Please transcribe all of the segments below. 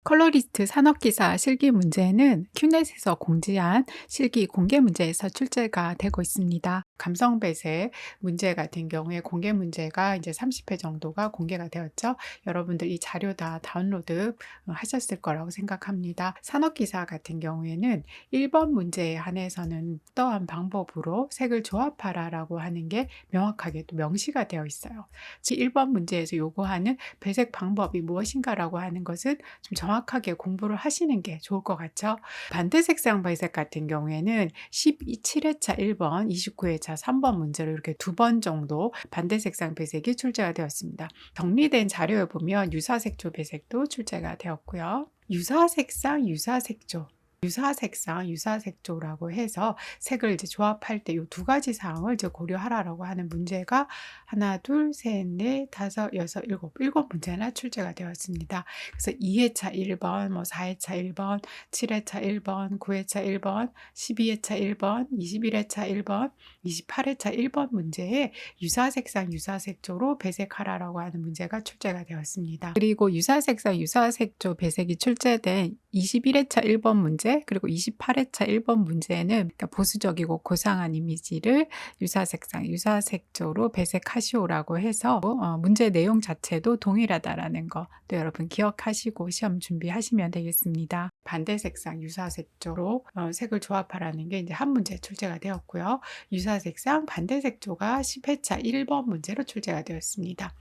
컬러리스트 산업기사 실기 문제는 큐넷에서 공지한 실기 공개 문제에서 출제가 되고 있습니다. 감성 배색 문제 같은 경우에 공개 문제가 이제 30회 정도가 공개가 되었죠. 여러분들 이 자료 다 다운로드 하셨을 거라고 생각합니다. 산업기사 같은 경우에는 1번 문제에 한해서는 어떠한 방법으로 색을 조합하라라고 하는 게 명확하게 또 명시가 되어 있어요. 1번 문제에서 요구하는 배색 방법이 무엇인가라고 하는 것은 좀 정확하게 공부를 하시는 게 좋을 것 같죠. 반대 색상 배색 같은 경우에는 7회차 1번, 29회차 3번 문제로 이렇게 2번 정도 반대 색상 배색이 출제가 되었습니다. 정리된 자료에 보면 유사색조 배색도 출제가 되었고요. 유사색상, 유사색조. 유사색상, 유사색조라고 해서 색을 이제 조합할 때 이 두 가지 사항을 이제 고려하라라고 하는 문제가 하나, 둘, 셋, 넷, 다섯, 여섯, 일곱 문제나 출제가 되었습니다. 그래서 2회차 1번, 4회차 1번, 7회차 1번, 9회차 1번, 12회차 1번, 21회차 1번, 28회차 1번 문제에 유사색상, 유사색조로 배색하라라고 하는 문제가 출제가 되었습니다. 그리고 유사색상, 유사색조 배색이 출제된 21회차 1번 문제 그리고 28회차 1번 문제는 그러니까 보수적이고 고상한 이미지를 유사색상, 유사색조로 배색하시오라고 해서 문제 내용 자체도 동일하다라는 거 또 여러분 기억하시고 시험 준비하시면 되겠습니다. 반대 색상, 유사색조로 색을 조합하라는 게 이제 한 문제 출제가 되었고요. 유사색상, 반대 색조가 10회차 1번 문제로 출제가 되었습니다.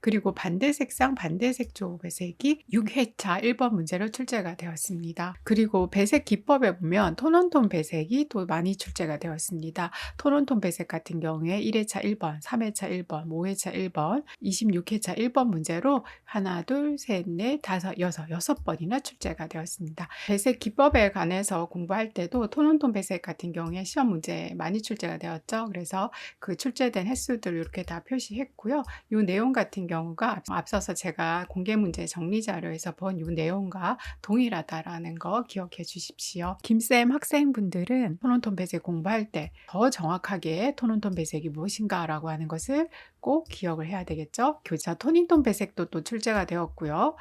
그리고 반대 색상, 반대 색조 배색이 6회차 1번 문제로 출제가 되었습니다. 그리고 배색 기법에 보면 톤온톤 배색이 또 많이 출제가 되었습니다. 톤온톤 배색 같은 경우에 1회차 1번, 3회차 1번, 5회차 1번, 26회차 1번 문제로 하나, 둘, 셋, 넷, 다섯, 여섯 번이나 출제가 되었습니다. 배색 기법에 관해서 공부할 때도 톤온톤 배색 같은 경우에 시험 문제 많이 출제가 되었죠. 그래서 그 출제된 횟수들을 이렇게 다 표시했고요. 이 내용 같은 경우가 앞서서 제가 공개 문제 정리 자료에서 본 이 내용과 동일하다라는 거 기억해 주십시오. 김쌤 학생분들은 톤온톤 배색 공부할 때 더 정확하게 톤온톤 배색이 무엇인가라고 하는 것을 꼭 기억을 해야 되겠죠. 교자 톤인톤 배색도 또 출제가 되었고요.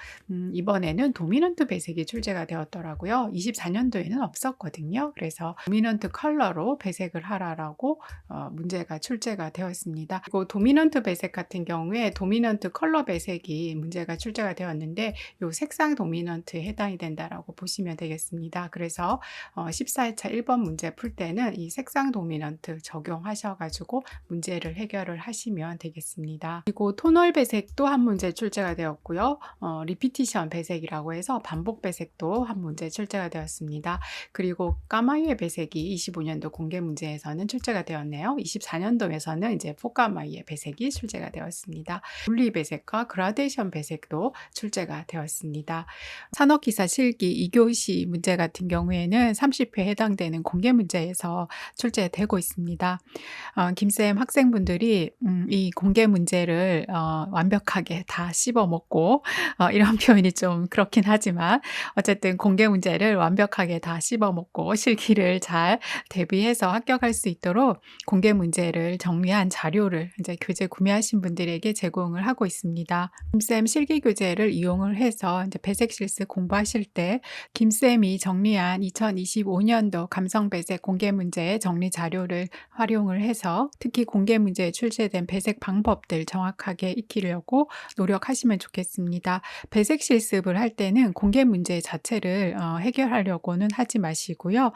이번에는 도미넌트 배색이 출제가 되었더라고요. 24년도에는 없었거든요. 그래서 도미넌트 컬러로 배색을 하라라고 문제가 출제가 되었습니다. 그리고 도미넌트 배색 같은 경우에 도미넌트 컬러 배색이 문제가 출제가 되었는데 이 색상 도미넌트에 해당이 된다라고 보시면 되겠습니다. 그래서 14회차 1번 문제 풀 때는 이 색상 도미넌트 적용하셔가지고 문제를 해결을 하시면 되겠습니다. 그리고 토널 배색도 한 문제 출제가 되었고요. 리피티션 배색이라고 해서 반복 배색도 한 문제 출제가 되었습니다. 그리고 까마이의 배색이 25년도 공개 문제에서는 출제가 되었네요. 24년도에서는 이제 포까마이의 배색이 출제가 되었습니다. 분리 배색과 그라데이션 배색도 출제가 되었습니다. 산업기사 실기 2교시 문제 같은 경우에는 30회 해당되는 공개 문제에서 출제되고 있습니다. 김쌤 학생분들이 이 공개 문제를 완벽하게 다 씹어먹고 이런 표현이 좀 그렇긴 하지만 어쨌든 공개 문제를 완벽하게 다 씹어먹고 실기를 잘 대비해서 합격할 수 있도록 공개 문제를 정리한 자료를 이제 교재 구매하신 분들에게 제공을 하고 있습니다. 김쌤 실기 교재를 이용을 해서 이제 배색 실습 공부하실 때 김쌤이 정리한 2025년도 감성 배색 공개 문제의 정리 자료를 활용을 해서 특히 공개 문제에 출제된 배색 방법들 정확하게 익히려고 노력하시면 좋겠습니다. 배색 실습을 할 때는 공개 문제 자체를 해결하려고는 하지 마시고요.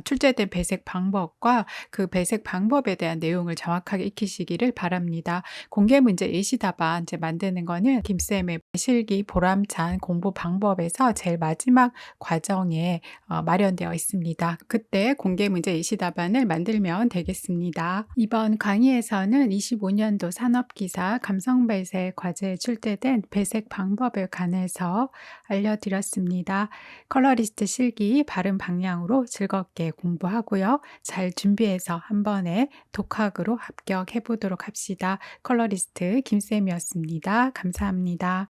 출제된 배색 방법과 그 배색 방법에 대한 내용을 정확하게 익히시기를 바랍니다. 공개 문제 예시답안 이제 만드는 거는 김쌤의 실기 보람찬 공부 방법에서 제일 마지막 과정에 마련되어 있습니다. 그때 공개 문제 예시답안을 만들면 되겠습니다. 이번 강의에서는 25년도 산업기사 감성배색 과제에 출제된 배색 방법에 관해서 알려드렸습니다. 컬러리스트 실기 바른 방향으로 즐겁게 공부하고요. 잘 준비해서 한 번에 독학으로 합격해 보도록 합시다. 컬러리스트 김쌤이었습니다. 감사합니다.